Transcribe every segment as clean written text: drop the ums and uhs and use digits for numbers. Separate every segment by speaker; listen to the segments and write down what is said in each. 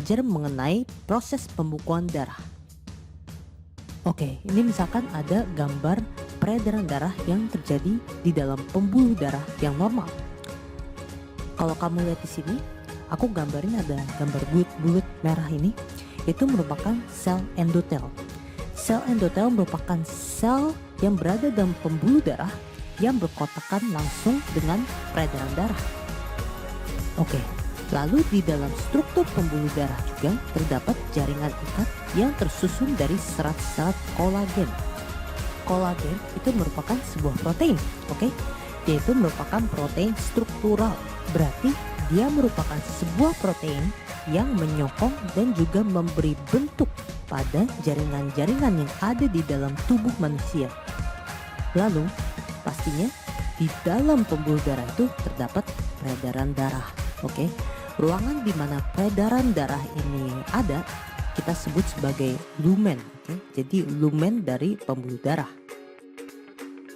Speaker 1: Belajar mengenai proses pembekuan darah. Oke, ini misalkan ada gambar peredaran darah yang terjadi di dalam pembuluh darah yang normal. Kalau kamu lihat di sini, aku gambarin ada gambar bulut-bulut merah ini. Itu merupakan sel endotel. Sel endotel merupakan sel yang berada dalam pembuluh darah yang berkontakan langsung dengan peredaran darah. Oke, lalu di dalam struktur pembuluh darah juga terdapat jaringan ikat yang tersusun dari serat-serat kolagen. Kolagen itu merupakan sebuah protein, oke? Yaitu merupakan protein struktural. Berarti dia merupakan sebuah protein yang menyokong dan juga memberi bentuk pada jaringan-jaringan yang ada di dalam tubuh manusia. Lalu, pastinya di dalam pembuluh darah itu terdapat peredaran darah, oke? Ruangan di mana peredaran darah ini ada kita sebut sebagai lumen, oke? Jadi lumen dari pembuluh darah.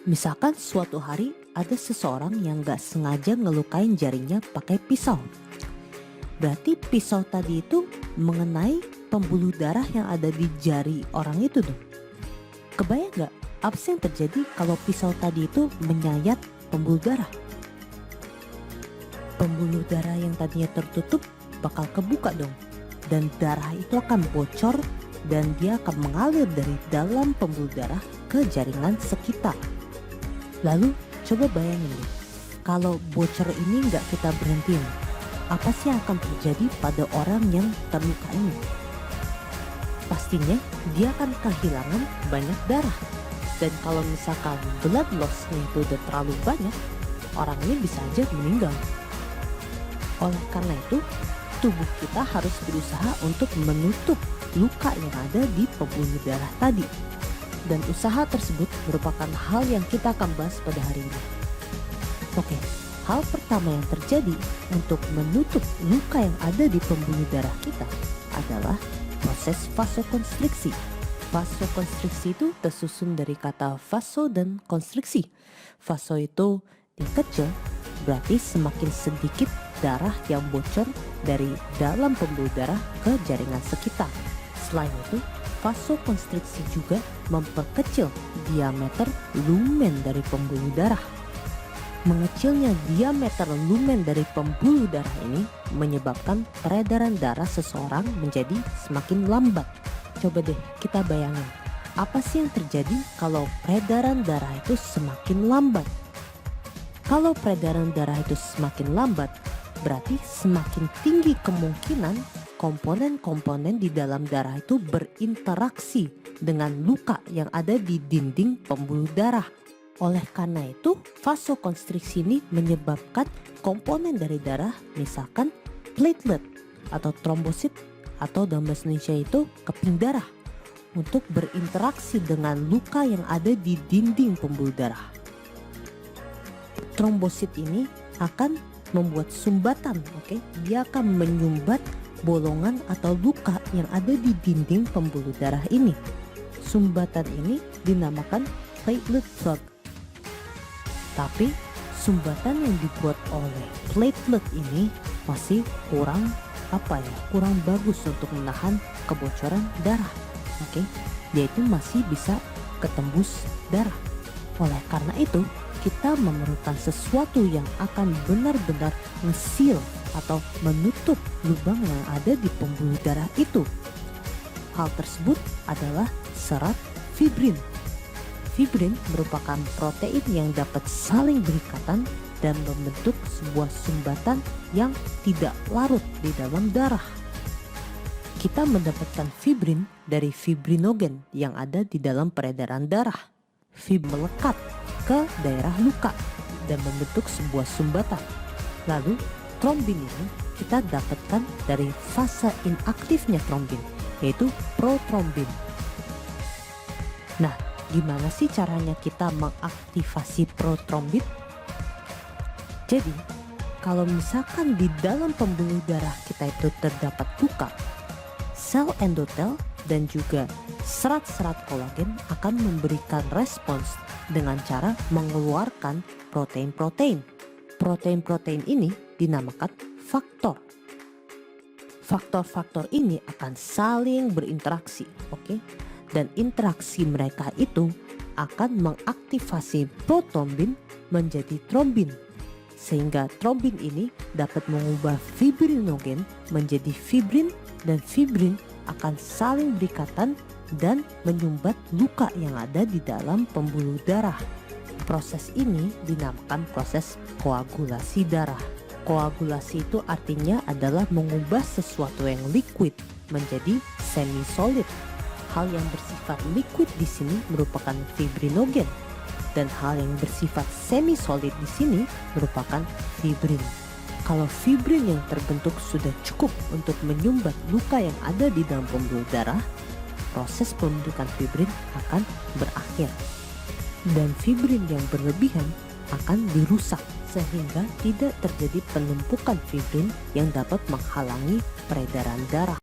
Speaker 1: Misalkan suatu hari ada seseorang yang gak sengaja ngelukain jarinya pakai pisau. Berarti pisau tadi itu mengenai pembuluh darah yang ada di jari orang itu tuh. Kebayang gak apa sih yang terjadi kalau pisau tadi itu menyayat pembuluh darah? Pembuluh darah yang tadinya tertutup bakal kebuka dong, dan darah itu akan bocor dan dia akan mengalir dari dalam pembuluh darah ke jaringan sekitar. Lalu coba bayangin deh, kalau bocor ini nggak kita berhentiin, apa sih yang akan terjadi pada orang yang terluka ini? Pastinya dia akan kehilangan banyak darah, dan kalau misalkan blood loss-nya itu udah terlalu banyak, orang ini bisa aja meninggal. Oleh karena itu, tubuh kita harus berusaha untuk menutup luka yang ada di pembuluh darah tadi. Dan usaha tersebut merupakan hal yang kita akan bahas pada hari ini. Oke, Hal pertama yang terjadi untuk menutup luka yang ada di pembuluh darah kita adalah proses vasokonstriksi. Vasokonstriksi itu tersusun dari kata vaso dan konstriksi. Vaso itu kecil, berarti semakin sedikit darah yang bocor dari dalam pembuluh darah ke jaringan sekitar. Selain itu, vasokonstriksi juga memperkecil diameter lumen dari pembuluh darah. Mengecilnya diameter lumen dari pembuluh darah ini menyebabkan peredaran darah seseorang menjadi semakin lambat. Coba deh kita bayangin, apa sih yang terjadi kalau peredaran darah itu semakin lambat? Kalau peredaran darah itu semakin lambat, berarti semakin tinggi kemungkinan komponen-komponen di dalam darah itu berinteraksi dengan luka yang ada di dinding pembuluh darah. Oleh karena itu, vasokonstriksi ini menyebabkan komponen dari darah, misalkan platelet atau trombosit atau dalam bahasa Indonesia itu keping darah, untuk berinteraksi dengan luka yang ada di dinding pembuluh darah. Trombosit ini akan membuat sumbatan, dia akan menyumbat bolongan atau luka yang ada di dinding pembuluh darah ini. Sumbatan ini dinamakan platelet plug. Tapi sumbatan yang dibuat oleh platelet ini masih kurang bagus untuk menahan kebocoran darah. Dia itu masih bisa ketembus darah. Oleh karena itu, kita memerlukan sesuatu yang akan benar-benar nge-seal atau menutup lubang yang ada di pembuluh darah itu. Hal tersebut adalah serat fibrin. Fibrin merupakan protein yang dapat saling berikatan dan membentuk sebuah sumbatan yang tidak larut di dalam darah. Kita mendapatkan fibrin dari fibrinogen yang ada di dalam peredaran darah. Fibrin melekat ke daerah luka dan membentuk sebuah sumbatan. Lalu trombin ini kita dapatkan dari fase inaktifnya trombin, yaitu protrombin. Nah, gimana sih caranya kita mengaktifasi protrombin? Jadi, kalau misalkan di dalam pembuluh darah kita itu terdapat luka, sel endotel dan juga serat-serat kolagen akan memberikan respons dengan cara mengeluarkan protein-protein. Protein-protein ini dinamakan faktor. Faktor-faktor ini akan saling berinteraksi, dan interaksi mereka itu akan mengaktifasi protrombin menjadi trombin, sehingga trombin ini dapat mengubah fibrinogen menjadi fibrin, dan fibrin akan saling berikatan dan menyumbat luka yang ada di dalam pembuluh darah. Proses ini dinamakan proses koagulasi darah. Koagulasi itu artinya adalah mengubah sesuatu yang liquid menjadi semi solid. Hal yang bersifat liquid di sini merupakan fibrinogen, dan hal yang bersifat semi solid di sini merupakan fibrin. Kalau fibrin yang terbentuk sudah cukup untuk menyumbat luka yang ada di dalam pembuluh darah, proses pembentukan fibrin akan berakhir. Dan fibrin yang berlebihan akan dirusak sehingga tidak terjadi penumpukan fibrin yang dapat menghalangi peredaran darah.